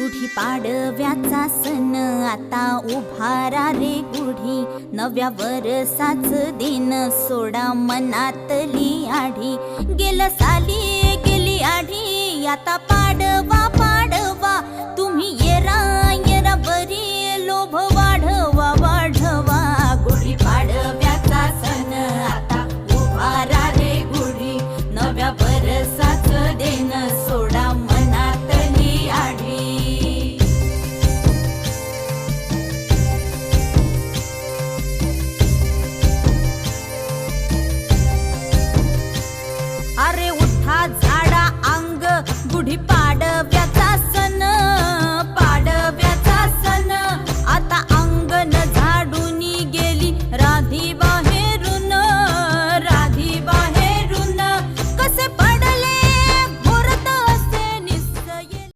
गुढी पाडव्याचा सण आता उभारा रे गुढी, नव्या वरसाच दिन सोडा मनातली आढी. गेलं साली गेली आढी, आता पाडवा पाडवा, तुम्ही येरा येरा बरी, लोभ वाढवा वाढवा. गुढी पाडव्याचा सण आता उभारा रे गुढी, नव्या वरसाच दिन सोडा मनातली आढी. अरे उठा झाडा अंग, गुढी पाडव्या